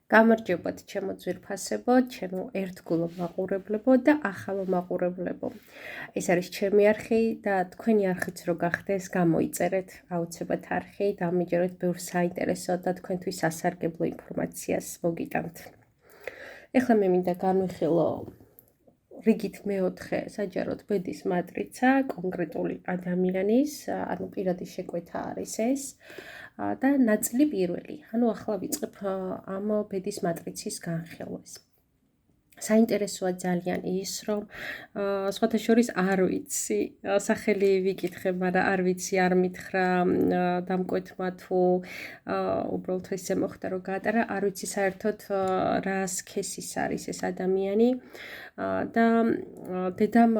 გამარჯობათ ჩემო ძვირფასებო, ჩემო ერთგულო მაყურებლებო და ახალო მაყურებლებო. ეს არის ჩემი არხი და თქვენი არხიც რო გახდეს, გამოიწერეთ აუცილებლად არხი და ამიჯერეთ ბევრ საინტერესო და თქვენთვის სასარგებლო ინფორმაციას მოგიტანთ. ეხლა მე მინდა განვიხილო რიგით მეოთხე საჯაროდ ბედის მატრიცა კონკრეტული ადამიანის, ანუ პირადი შეკვეთა არის ეს. და ნაწილი პირველი, ანუ ახლა ვიწყებ ამ ბედის მატრიცის განხილვას. საინტერესოა ძალიან ის, რომ სხვათა შორის არ ვიცი, სახელი ვიკითხე, მაგრამ არ ვიცი, არ მითხრა დამკვეთმა თუ უბრალოდ ესე მოხდა, რომ გაატარა, არ ვიცი საერთოდ რა სქესის არის ეს ადამიანი. და დედამ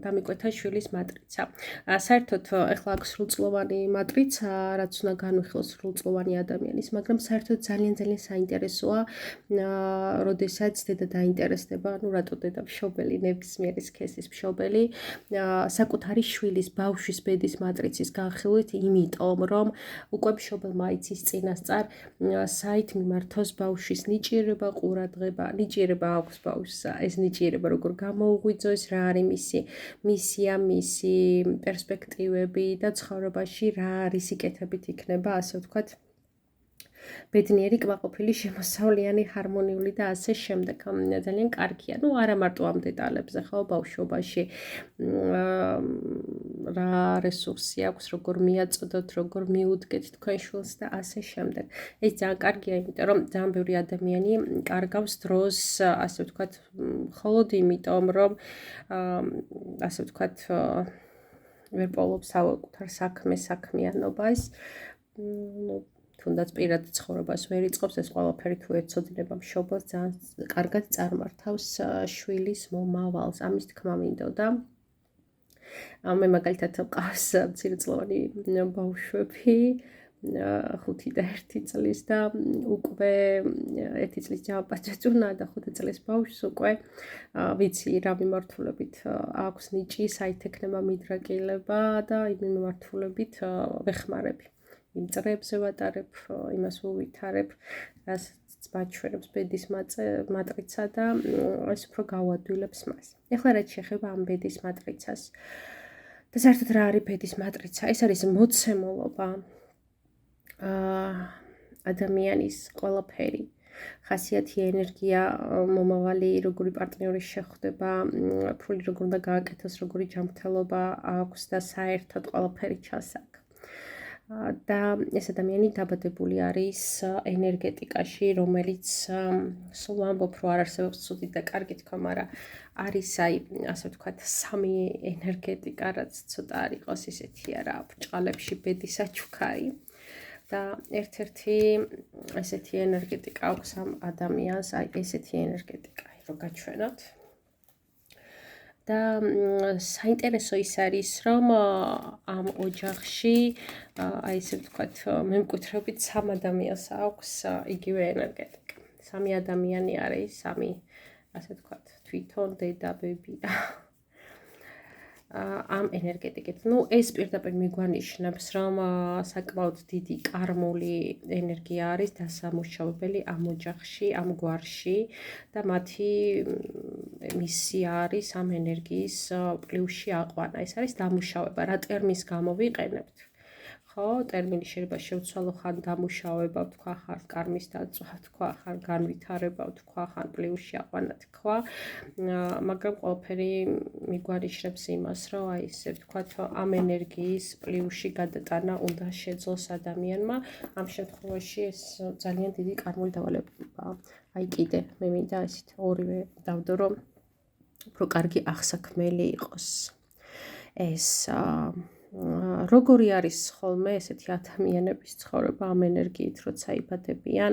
დამიკვეთა შვილის მატრიცა. საერთოდ ეხლა აქვს სრულწლოვანი მატრიცა, რაც უნდა განვიხილოს სრულწლოვანი ადამიანის, მაგრამ საერთოდ ძალიან საინტერესოა, როდესაც დედა დაინტერესდება, ну რატო დედა მშობელი, ნებისმიერი სქესის მშობელი, საკუთარი შვილის ბავშვის ბედის მატრიცის განხილვით, იმიტომ რომ უკვე მშობელმა იცის წინასწარ საით მიმართოს ბავშვის ნიჭიერება, ყურადღება, ნიჭიერება აქვს ბავშვს, ეს ნიჭიერება როგორ გამოუღვიძოს, რა არის მისი მისია, მისი პერსპექტივები და ცხოვრებაში რა რისი კეთებით იქნება, ასე ვთქვათ, ბედნიერი, კმაყოფილი, შემოსავლიანი, ჰარმონიული და ასე შემდეგ. ძალიან კარგია. Ну, არა მარტო ამ დეტალებზე, ხო, ბავშვობაში რა რესურსი აქვს, როგორ მიაწოდოთ, როგორ მიუდგეთ თქვენ შვილს და ასე შემდეგ. ეს ძალიან კარგია, იმიტომ რომ ძალიან ბევრი ადამიანი კარგავს დროს, ასე ვთქვათ, მხოლოდ იმიტომ, რომ ასე ვთქვათ, ვერ პოულობს საკუთარ საქმიანობას. თუნდაც პირად ცხოვრებას ვერ იწყობს, ეს ყველაფერი თუ ეცოდინება მშობელს, ძალიან კარგად წარმართავს შვილის მომავალს. ამის თქმა მინდოდა. მე მაგალითად მყავს მცირეწლოვანი ბავშვები, 5 და 1 წლის და უკვე 1 წლის ჯავაპაჭაჭუნა და 5 წლის ბავშვს უკვე ვიცი რა მიმართულებით აქვს ნიჭი, საით ექნება მიდრეკილება და იმ მიმართულებით ვეხმარები. იმ წრეებზე ვატარებ, იმას ვუვითარებ, რასაც მაჩვენებს ბედის მატრიცა და ეს უფრო გავადვილებს მას. ეხლა რაც შეეხება ამ ბედის მატრიცას. და საერთოდ რა არის ბედის მატრიცა? ეს არის მოცემულობა ადამიანის ყველაფერი. ხასიათი, ენერგია, მომავალი, როგორი პარტნიორის შეხვდება, ფული როგორ უნდა გააკეთოს, როგორი ჯანმრთელობა აქვს და საერთოდ ყველაფერი ჩასაგ. და ეს ადამიანი დაბადებული არის ენერგეტიკაში, რომელიც სულ ვამბობ, რომ არ არსებობს ცუდი და კარგი თქვა, მაგრამ არის ასე ვთქვათ, სამი ენერგეტიკა, რაც ცოტა არ იყოს ისეთია რა, ბრჭყალებში ბედის აჩუქარი. და ერთ-ერთი ესეთი ენერგეტიკა აქვს ამ ადამიანს, ესეთი ენერგეტიკა, რომ გაჩვენოთ. და საინტერესო ის არის, რომ ამ ოჯახში, ესე ვთქვათ, მემკვიდრეობით 3 ადამიანს აქვს იგივე ენერგეტიკა. 3 ადამიანი არის, 3, ასე ვთქვათ, თვითონ დედა, ბები. ამ ენერგეტიკით. Ну, ეს პირდაპირ მიგვანიშნებს, რომ საკმაოდ დიდი კარმული ენერგია არის დასამუშავებელი ამ ოჯახში, ამ გვარში და მათი მისია არის ამ ენერგიის პლუსში აყვანა. ეს არის დამუშავება, რა ტერმინს გამო ვიყენებთ. ხო, ტერმინი შეიძლება შევცვალო, ხან დამუშავება ვთქვა, ხან კარმის დაწვა ვთქვა, ხან განვითარება ვთქვა, ხან პლუსში აყვანა თქვა, მაგრამ ყველაფერი მიგვანიშნებს იმას, რომ ესე ვთქვათ, ამ ენერგიის პლუსში გადატანა უნდა შეძლოს ადამიანმა. ამ შემთხვევაში ეს ძალიან დიდი კარმული დავალებაა. აი კიდე მე მინდა ესეთ ორივე დავდო, რომ უფრო კარგი აღსაქმელი იყოს. ეს როგორი არის ხოლმე ესეთი ადამიანების ცხოვრება ამ ენერგიით, როცა იბადებიან,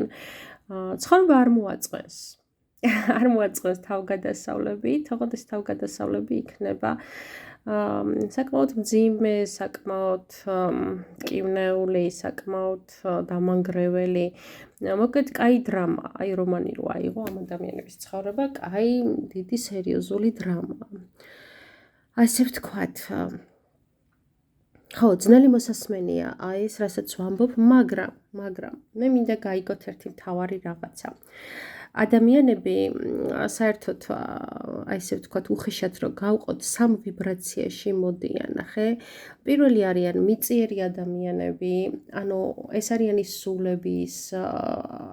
ცხოვრება არ მოაწყენს. არ მოაწყენს თავგადასავლები, თუმცა ეს თავგადასავლები იქნება საკმაოდ მძიმე, საკმაოდ მტკივნეული, საკმაოდ დამანგრეველი. მოკლედ, კაი დრამა, აი რომანი რო აიღო ამ ადამიანების ცხოვრება, კაი დიდი სერიოზული დრამა. ასე ვთქვათ, ხო, ძნელი მოსასმენია ეს, რასაც ვამბობ, მაგრამ მე მინდა გაიგოთ ერთი მთავარი რაღაცა. ადამიანები საერთოდ აი ესე ვთქვათ, უხეშად რო გავყოთ, სამ ვიბრაციაში მოდიან, ნახე. პირველი არიან მიწიერი ადამიანები, ანუ ეს არიან ის სულების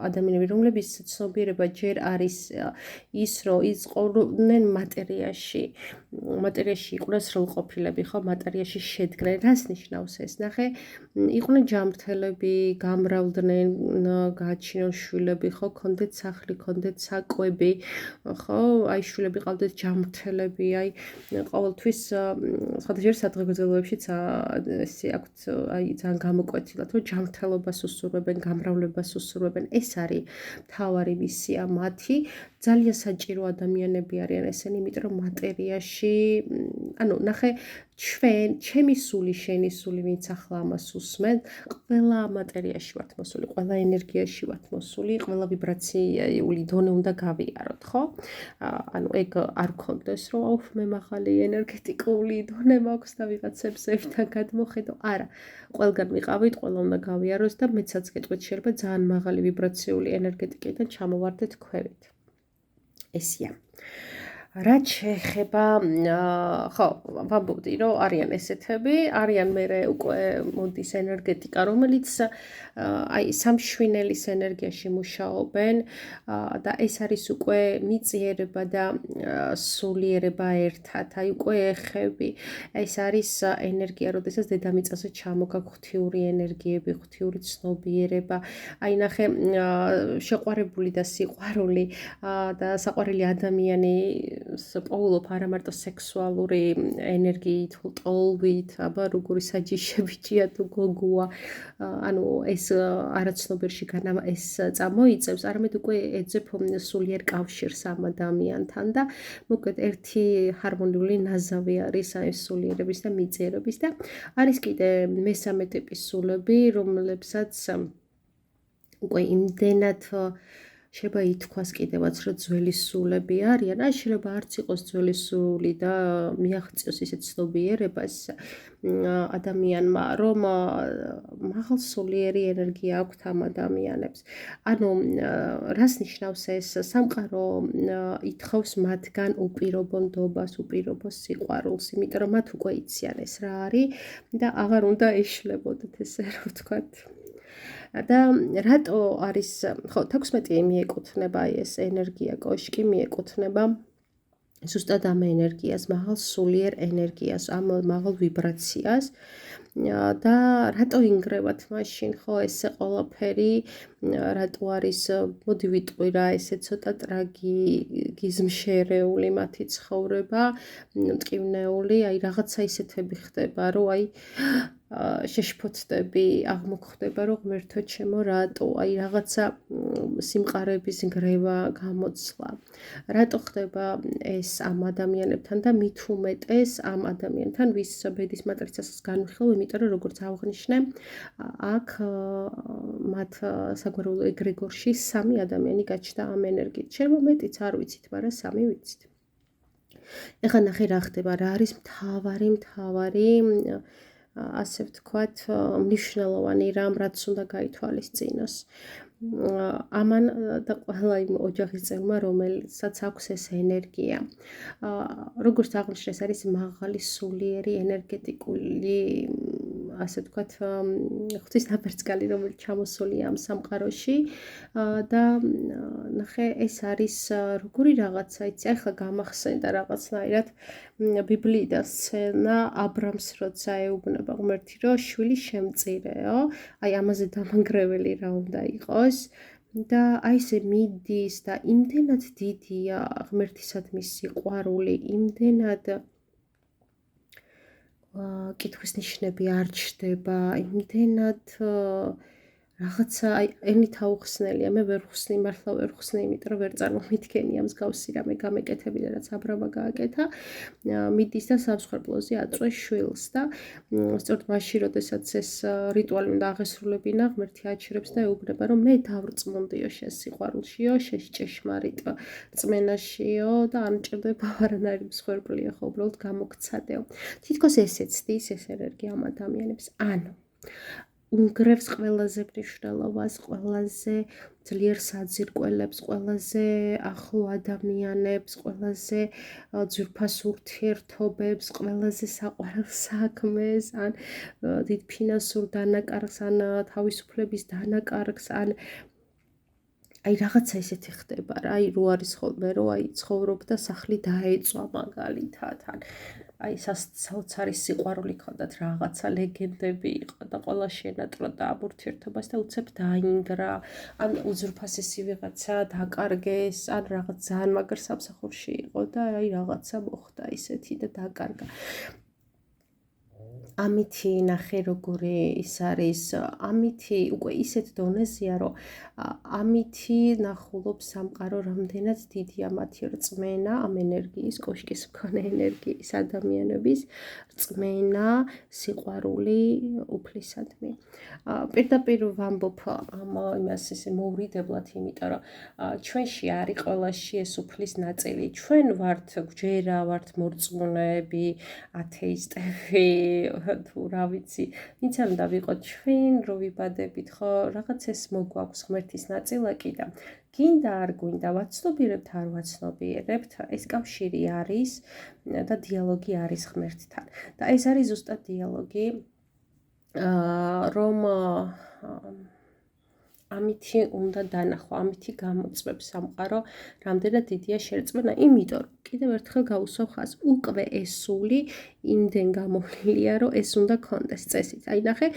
ადამიანები, რომლებიც ცნობიერება ჯერ არის ის, რომ იწყოდნენ მატერიაში იყვნენ სრულყოფილები, ხო, მატერიაში შედგნენ. რას ნიშნავს ეს? ნახე, იყვნენ ჯამრთელები, გამრავლდნენ, გააჩინონ შვილები, ხო, ქონდეთ სახლი, ქონდეთ საკვები, ხო, აი შვილები ყავდეთ ჯამრთელები, აი ყოველთვის სხვადასხვა სადღეგრძელოებშიც ესე აქვთ აი ძალიან გამოკვეთილად, რომ ჯამრთელობას უსურვებენ, გამრავლებას უსურვებენ. ეს არის მთავარი მისია მათი. ძალიან საჭირო ადამიანები არიან ესენი, იმიტომ რომ მატერიაში, ანუ ნახე, ჩემი სული, შენი სული, ვინც ახლა ამას უსმენ, ყველა მატერიაში ვართ მოსული, ყველა ენერგიაში ვართ მოსული, ყველა ვიბრაციული დონე უნდა გავიაროთ, ხო? ანუ ეგ არ გქონდეს, რომ აუφ მე მაღალი ენერგეტიკული დონე მაქვს და ვიღაცებს ერთად გადმოხედო. არა, ყველგან ვიყავით, ყველა უნდა გავიაროს და მეცაც გეტყვით, შეიძლება ძალიან მაღალი ვიბრაციული ენერგეტიკიდან ჩამოვარდეთ ქვევით. ესია. რაც შეეხება, ხო, ვამბობდი, რომ არიან ესეთები, არიან მერე უკვე მოდის ენერგეტიკა, რომელიც აი სამშვინელის ენერგიაში მუშაობენ და ეს არის უკვე მიწიერება და სულიერება ერთად, აი უკვე ეხები. ეს არის ენერგია, როდესაც დედამიწაზე ჩამოგაგ ღვთიური ენერგიები, ღვთიური ცნობიერება. აი ნახე, შეყვარებული და სიყვარული და საყვარელი ადამიანი პოულობ არა მარტო სექსუალური ენერგიით, ტოლვით, აბა როგორი საჯიშებიჭია თუ გოგოა, ანუ ეს არაცნობიერში ეს წამოიწევს, არამედ უკვე ეძებ სულიერ კავშირს ამ ადამიანთან და მოკლედ ერთი ჰარმონიული ნაზავი არის აი სულიერების და მიწიერების და არის კიდე მესამე ტიპის სულები, რომლებსაც უკვე იმდენად შეიძლება ითქვას კიდევაც, რომ ძველი სულები არიან, აი შეიძლება არც იყოს ძველი სული და მიაღწიოს ისეთ ცნობიერებას ადამიანმა, რომ მაღალსულიერი ენერგია აქვთ ამ ადამიანებს. ანუ რას ნიშნავს ეს? სამყარო ითხოვს მათგან უპირობონდობას, უპირობო სიყვარულს, იმიტომ რომ მათ უკვე იციან ეს რა არის და აღარ უნდა ეშლებოდეთ, ესე რომ ვთქვათ. და რატო არის, ხო, 16 მიეკუთვნება ეს ენერგია, კოშკი მიეკუთვნება ზუსტად ამ ენერგიას, მაღალ სულიერ ენერგიას, ამ მაღალ ვიბრაციას და რატო ინგრევათ მაშინ, ხო, ესე ყველაფერი, რატო არის, მოდი ვიტყვი რა, ესე ცოტა ტრაგიზმშერეული მათი ცხოვრება, მტკივნეული, აი რაღაცა ისეთები ხდება, რომ აი შეშფოთდები, აღმოგხვდება, რომ ღმერთო ჩემო, რატო, აი რაღაცა სიმყარების ნგრევა გამოცლა. რატო ხდება ეს ამ ადამიანებთან და მით უმეტეს ამ ადამიანთან, ვის ბედის მატრიცასაც განვიხილავ, იმიტომ რომ როგორც ავღნიშნე, აქ მათ საგვარეულო ეგრეგორში 3 ადამიანი გაჩნდა ამ ენერგიით. შეიძლება მეტიც არ ვიცით, მაგრამ 3 ვიცით. ეხლა ნახე რა ხდება, რა არის მთავარი ასე ვთქვათ, მნიშვნელოვანი რამ, რაც უნდა გაითვალისწინოს. ამან და ყველა იმ ოჯახის წევრმა, რომელსაც აქვს ეს ენერგია. როგორც აღნიშნეს, არის მაღალი სულიერი ენერგეტიკული, ასე ვთქვათ, ღვთის ნაბერწკალი, რომელიც ჩამოსულია ამ სამყაროში და ნახე, ეს არის როგორი რაღაცა, იცი, ახლა გამახსენდა რაღაცნაირად ბიბლიიდან სცენა აბრამს როცა ეუბნება ღმერთი, რომ შვილი შემწირეო, აი ამაზე დამანგრეველი რა უნდა იყოს და აი ესე მიდის და იმდენად დიდია ღმერთისადმი სიყვარული, იმდენად კითხვის ნიშნები არ ჩდება, იმდენად რაღაცა აი ენით აუხსნელია, მე ვერ ხსნი, მართლა ვერ ხსნი, იმიტომ რომ ვერ წარმომიდგენია მსგავსი რამე გამეკეთებინა, რაც აბრამა გააკეთა. მიდის და სამსხვერპლოზე აწვეს შვილს და სწორედ მაშინ, როდესაც ეს რიტუალი უნდა აღესრულებინა, ღმერთი აჩერებს და ეუბნება, რომ მე დავრწმუნდიო შენ სიყვარულშიო, შენ ჭეშმარიტ რწმენაშიო და არ მჭირდება არანაირი მსხვერპლია, ხო, უბრალოდ გამოგცადეო. თითქოს ესეც დის ეს ენერგია ამ ადამიანებს. ანუ უნგრევს ყველაზე მნიშვნელობას, ყველაზე ძლიერ საძირკველებს, ყველაზე ახლო ადამიანებს, ყველაზე ძვირფას ურთიერთობებს, ყველაზე საყვარელ საქმეს, ან დიდ ფინანსურ დანაკარგს, ან თავისუფლების დანაკარგს, ან აი რაღაცა ისეთი ხდება რა, აი რო არის ხოლმე, რომ აი ცხოვრობ და სახლი დაეწვა მაგალითად, ან აი საოცარი სიყვარული ქონდათ, რაღაცა ლეგენდები იყო და ყველა შენატრა და ამ ურთიერთობას და უცებ დაინგრა, ან უძვირფასესი ვიღაცა დაკარგეს, ან რაღაც ძალიან მაგარ სამსახურში იყო და აი რაღაცა მოხდა ისეთი და დაკარგა. ამითი ნახე როგორი ის არის, ამითი უკვე ისეთ დონეზეა, რომ ამითი ნახულობს სამყარო რამდენად დიდია მათი რწმენა ამ ენერგიის, კოშკის მქონე ენერგიის ადამიანების რწმენა, სიყვარული უფლისადმი. პირდაპირ ვამბობ ამ იმას ესე მოვრიდებლად, იმიტომ რომ ჩვენში არის ყველაში ეს უფლის ნაწილი. ჩვენ ვართ გვჯერა, ვართ მორწმუნეები, ათეისტები, თუ რა ვიცი, ვინც არ უნდა ვიყოთ ჩვენ, რო ვიბადებით, ხო, რაღაც ეს მოგვაქვს ღმერთის ნაწილაკი და გინდა არ გვინდა, ვაცნობიერებთ არ ვაცნობიერებთ, ეს კავშირი არის და დიალოგი არის ღმერთთან. და ეს არის ზუსტად დიალოგი, რომ ამითი უნდა დანახვა, ამითი გამოწვევს სამყარო, რამდენად დიდია შერწმენა, იმიტომ რომ კიდევ ერთხელ გავუსვამ ხაზს, უკვე ეს სული იმდენ გამოვლილია, რომ ეს უნდა კონდეს წესით. აი ნახე,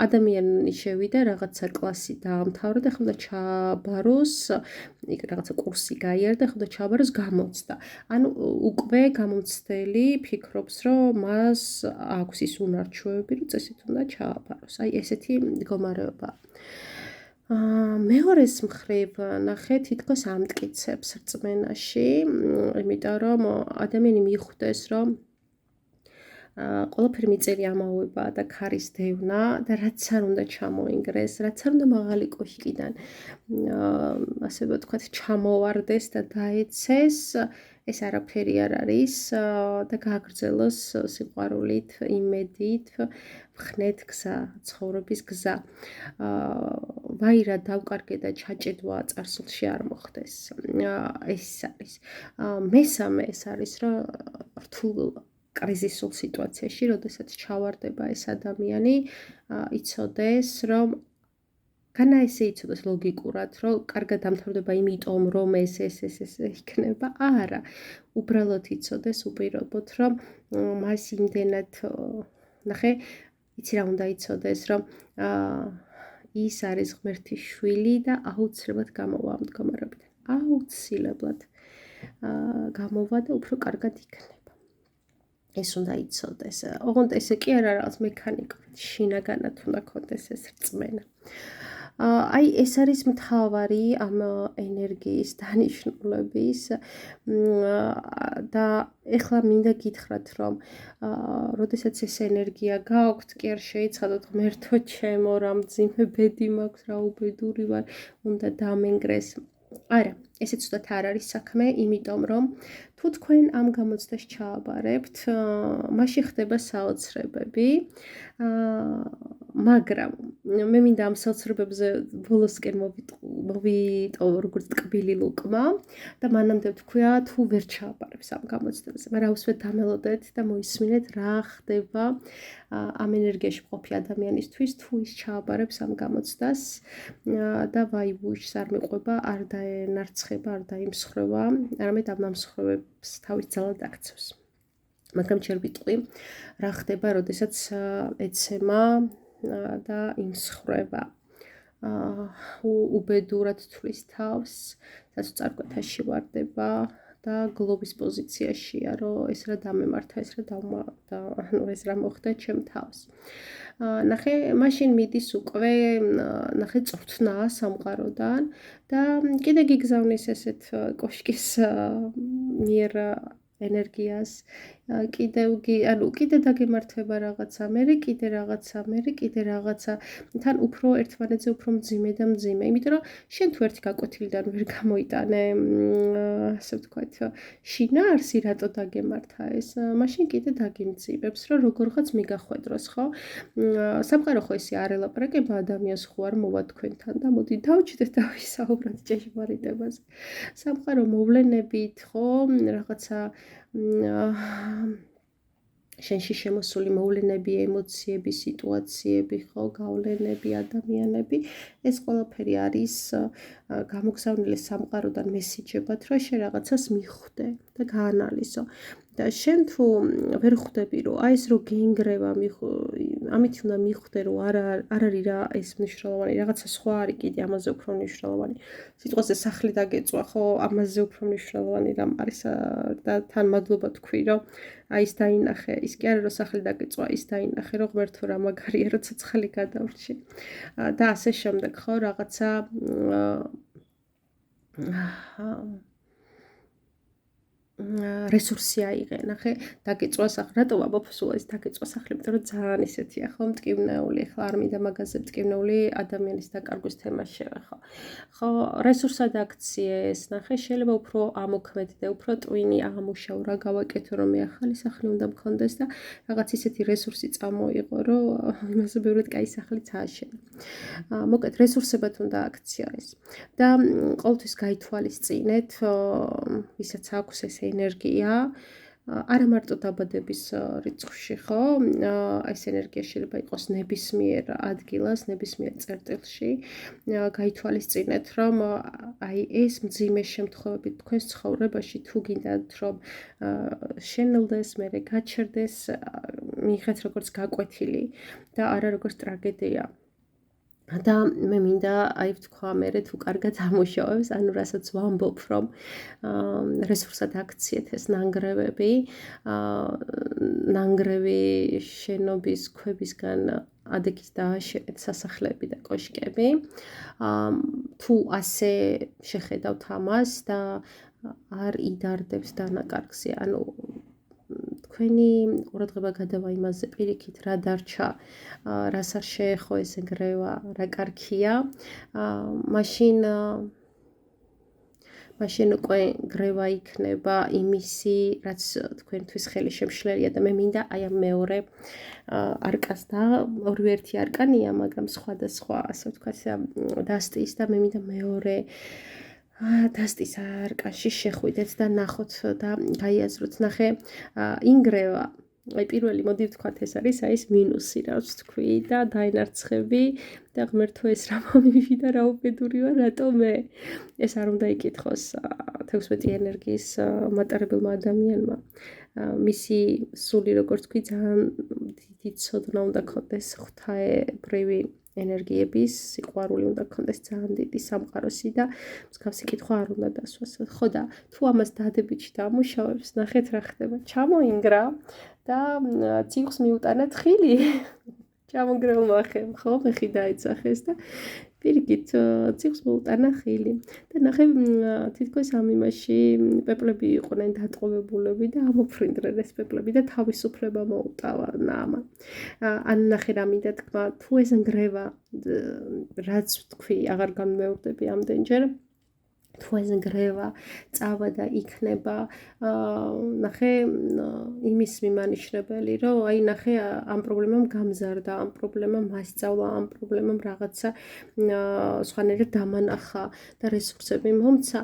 ადამიანი შევიდა, რაღაცა კლასი დაამთავრა და ხოდა ჩაბაროს, იქ რაღაცა კურსი გაიარა და ხოდა ჩაბაროს გამოცდა. ანუ უკვე გამოცდელი ფიქრობს, რომ მას აქვს ის უნარჩვევები, რომ წესით უნდა ჩააბაროს. აი ესეთი მდგომარეობაა. მეორეს მხრივ ნახე თითქოს ამტკიცებს რწმენაში, იმიტომ რომ ადამიანი მიხვდეს, რომ ყველაფერი მიწელი ამაოება და ქარის დევნა და რაც არ უნდა ჩამოინგრეს, რაც არ უნდა მაღალი კოშკიდან ასე ვთქვათ ჩამოვარდეს და დაეცეს, ეს არაფერი არ არის და გააგრძელოს სიყვარულით, იმედით, ხნეთ გზა, ცხოვრების გზა. ვაირა დავკარგე და ჩაჭედვა წარსულში არ მოხდეს. ეს არის. მესამე ეს არის, რომ რთულ კრიზისულ სიტუაციაში, როდესაც ჩავარდება ეს ადამიანი, იცოდეს, რომ განა ესე იცოდეს ლოგიკურად, რომ კარგად დამთავრდება იმიტომ, რომ ეს იქნება. არა, უბრალოდ იცოდეს უპირობოდ, რომ მას იმდენად ნახე, იცი რა უნდა იცოდეს, რომ ის არის ღმერთის შვილი და აუცილებლად გამოვა ამ მდგომარეობიდან. აუცილებლად გამოვა და უფრო კარგად იქნება. ეს უნდა იცოდეს. ოღონდ ესე კი არა რაღაც მექანიკურად, შინაგანად უნდა ქონდეს ეს რწმენა. აი ეს არის მთავარი ამ ენერგიის დანიშნულების და ეხლა მინდა გითხრათ, რომ როდესაც ეს ენერგია გააქვთ, კი არ შეიცადოთ ღმერთო ჩემო, რა მძიმე ბედი მაქვს, რა უბედური ვარ, უნდა დამენგრეს. არა, ესე ცუდად არ არის საქმე, იმიტომ რომ თუ თქვენ ამ გამოცდას ჩააბარებთ, მაშინ ხდება საოცრებები, მაგრამ მე მინდა ამ საოცრებებზე ბოლოსკენ მოვიტოვო როგორც ტკბილი ლუკმა და მანამდე ვთქვია, თუ ვერ ჩააბარებს ამ გამოცდაზე, მაგრამ უსვეთ დამელოდეთ და მოისმინეთ რა ხდება ამ ენერგიაში მყოფი ადამიანისთვის, თუ ის ჩააბარებს ამ გამოცდას და ვაიბუშს არ მიყვება, არ დაენარცხება, არ დაიმსხრევა, არამედ ამ ნამსხვრევებს თავის ძალად აქცევს. მაგრამ ჯერ ვიტყვი, რა ხდება, როდესაც ეცემა და იმსხრევა. უბედურად თვლის თავს, სადაც წარკვეთაში ვარდება, და გლობის პოზიციაშია, რომ ეს რა დამემართა, ეს რა ეს რა მოხდა ჩემ თავს. ნახე, მაშინ მიდის უკვე, ნახე, წვრთნა სამყაროდან და კიდე გიგზავნის ესეთ კოშკის მიერ ენერგიას, კიდე დაგემართება რაღაცა, მერე კიდე რაღაცა, თან უფრო ერთმანეთზე უფრო მძიმე და მძიმე, იმიტომ რომ შენ თუ ერთი გაკვეთილიდან ვერ გამოიტანე, ასე ვთქვათ, შინაარსი რატო დაგემართა ეს, მაშინ კიდე დაგიმძიმებს, რომ როგორღაც მიგახვედროს, ხო? სამყარო ხო ესე არ ელაპარაკება ადამიანს, ხო არ მოვა თქვენთან და მოდი დავჭდეთ და ვისაუბროთ ჭეშმარიტებაზე. სამყარო მოვლენებით, ხო, რაღაცა შენში შემოსული მოვლენები, ემოციები, სიტუაციები, ხო, გავლენები, ადამიანები, ეს ყველაფერი არის გამოგზავნილი სამყაროდან მესიჯებად, რომ შენ რაღაცას მიხვდე და გაანალიზო. და შენ თუ ვერ ხვდები, რომ აი ეს რო გინგრევა, ამით უნდა მიხვდე, რომ არ არის რა ეს მნიშვნელოვანი, რაღაცა სხვა არის კიდე ამაზე უფრო მნიშვნელოვანი. სიტყვაზე სახლი დაგეწვა, ხო, ამაზე უფრო მნიშვნელოვანი რამ არის და თან მადლობა თქვი, რომ აი ის დაინახე, ის კი არა რომ სახლი დაგეწვა, ის დაინახე, რომ ღმერთო რა მაგარია, რომ ცოცხალი გადავრჩი. და ასე შემდეგ, ხო, რაღაცა რესურსი აიღე, ნახე, დაგეწვა სახლი. რატო ვაბოფსულა ეს დაგეწვა სახლი? იმიტომ რომ ძალიან ისეთია, ხო, მტკივნეული, ხო, არ მინდა მაგაზე მტკივნეული ადამიანის დაკარგვის თემას შევეხო. ხო, რესურსად აქციეს, ნახე, შეიძლება უფრო ამოქმედდე, უფრო ტვინი აღმუშავო, რა გავაკეთო, რომ მე ახალი სახლი უნდა მქონდეს და რაღაც ისეთი რესურსი წამოიღო, რომ იმაზე ბევრად კაი სახლიც ააშენე. მოკლედ, რესურსებად უნდა აქცია ეს. და ყოველთვის გაითვალისწინეთ, ვისაც აქვს ეს ენერგია, არა მარტო დაბადების რიცხვში, ხო? ეს ენერგია შეიძლება იყოს ნებისმიერ ადგილას, ნებისმიერ წერტილში. გაითვალისწინეთ, რომ აი ეს მძიმე შემთხვევები თქვენს ცხოვრებაში თუ გინდათ, რომ შენელდეს, მერე გაჩერდეს, მიიღეთ როგორც გაკვეთილი და არა როგორც ტრაგედია. და მე მინდა აი ვთქვა მერე თუ კარგად ამუშავებს, ანუ რასაც ვამბობ, რომ რესურსად აქციეთ ეს ნანგრევები, ნანგრევი შენობის ქვებისგან ადექის დააშენეთ სასახლეები და კოშკები. თუ ასე შეხედავთ ამას და არ იდარდებს დანაკარგზე, ანუ თქვენი ყურადღება გადავა იმაზე პირიქით რა დარჩა, რას არ შეეხო ეს ნგრევა, რა კარგია, მაშინ უკვე ნგრევა იქნება იმისი, რაც თქვენთვის ხელი შემშლელია და მე მინდა აი ამ მეორე არკას და ორივე ერთი არკანია, მაგრამ სხვადასხვა, ასე ვთქვათ, დასტის და მე მინდა მეორე დასტის არკანში შეხვიდეთ და ნახოთ და გაიაზროთ. ნახე, ინგრევა, აი პირველი მოდი ვთქვათ ეს არის აი ეს მინუსი, რაც თქვი და დაინარცხები და ღმერთო ეს რა მომივიდა და რა უბედური ვარ, რატო მე? ეს არ უნდა იკითხოს 16 ენერგიის მატარებელმა ადამიანმა. მისი სული, როგორც თქვი, ძალიან დიდი ცოდნა უნდა ქონდეს ღვთაებრივი ენერგიების, სიყვარული უნდა ქონდეს ძალიან დიდი სამყაროსი და მსგავსი კითხვა არ უნდა დასვას. ხო და თუ ამას დადებითში დამუშავებს, ნახეთ რა ხდება. ჩამოინგრა და ციხს მიუტანა თხილი. ჩამონგრეულმა ხემ, ხო, მეხი დაიცახეს და პირიქით ციხს მოუტანა ხილი. და ნახე, თითქოს ამ იმაში პეპლები იყვნენ დატყვევებულები და ამოფრინდნენ ეს პეპლები და თავისუფლება მოუტავა ამან. ან ნახე რა მინდა თქვა, თუ ეს ნგრევა, რაც თქვი, აღარ განმეორდები ამდენჯერ, თუ ეს ნგრევა წავა და იქნება, ნახე, იმის მიმანიშნებელი, რომ აი ნახე ამ პრობლემამ გამზარდა, ამ პრობლემამ მასწავლა, ამ პრობლემამ რაღაცა სხვანაირად დამანახა და რესურსები მომცა,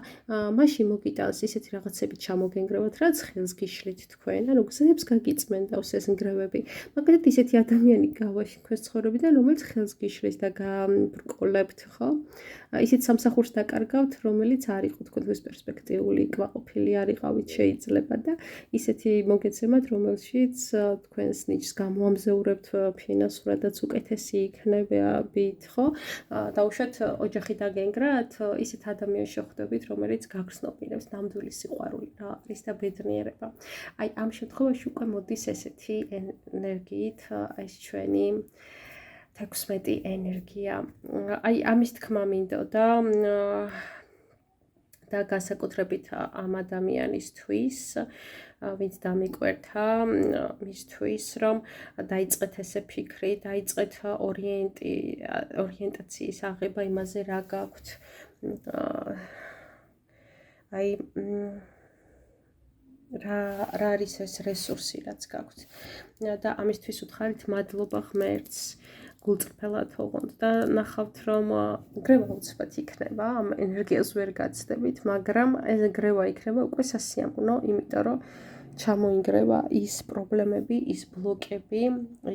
მაშინ მოგიტანს ისეთი რაღაცები ჩამოგენგრევათ, რაც ხელს გიშლით თქვენ, ანუ გზებს გაგიწმენდავს ეს ნგრევები. მაგალითად ისეთი ადამიანი გავაში თქვენს ცხოვრებიდან, რომელიც ხელს გიშლის და გაბრკოლებთ, ხო? ისეთ სამსახურს დაკარგავთ, რომელიც არ იყო თქვენთვის პერსპექტიული, კმაყოფილი არ იყავით შეიძლება და ისეთი მოგეცემათ, რომელშიც თქვენს ნიჭს გამოამზეურებთ ფინანსურადაც უკეთესი იქნებით, ხო? დაუშვათ ოჯახი დაგენგრათ, ისეთ ადამიანს შეხვდებით, რომელიც გაგრძნობინებს ნამდვილი სიყვარული რა არის და ბედნიერება. აი ამ შემთხვევაში უკვე მოდის ესეთი ენერგიით ეს ჩვენი 16 ენერგია. აი ამის თქმა მინდოდა და განსაკუთრებით ამ ადამიანისთვის, ვინც დამიკვერთა მისთვის, რომ დაიწყეთ ესე ფიქრი, დაიწყეთ ორიენტაციის აღება იმაზე, რა გაქვთ. აი რა არის ეს რესურსი, რაც გაქვთ. და ამისთვის უთხარით მადლობა ღმერთს. გულწრფელად ოღონდ და ნახავთ, რომ გრევა უცბად იქნება, ამ ენერგიას ვერ გაცდებით, მაგრამ ეს გრევა იქნება უკვე სასიამოვნო, იმიტომ რომ ჩამოინგრევა ის პრობლემები, ის ბლოკები,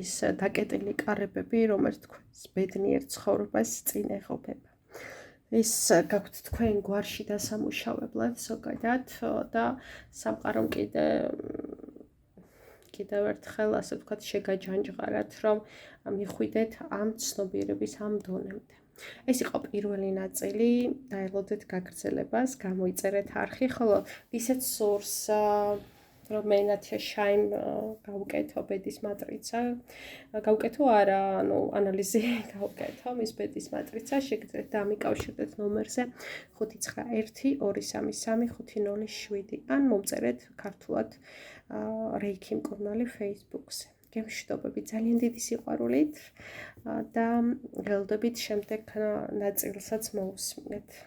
ის დაკეტილი კარებები, რომელიც თქვენს ბედნიერ ცხოვრებას წინ ეღობება. ის გაქვთ თქვენ გვარში დასამუშავებლად ზოგადად და სამყარომ კიდევ ერთხელ ასე ვთქვათ შეგაჯანჯღარათ, რომ მიხვიდეთ ამ ცნობიერების ამ დონემდე. ეს იყო პირველი ნაწილი, დაელოდეთ გაგრძელებას, გამოიწერეთ არხი, ხოლო ისეთ სურს რომ მენათია შაინ გავუკეთო ბედის მატრიცა, გავუკეთო არა, ანუ ანალიზი გავუკეთო მის ბედის მატრიცა, შეგიძლიათ დამიკავშირდეთ ნომერზე 591233507 ან მომწერეთ ქართულად რეიკი მკურნალი Facebook-ზე. გემშვიდობები ძალიან დიდი სიყვარულით და ველოდებით შემდეგ ნაწილსაც მოусმინეთ.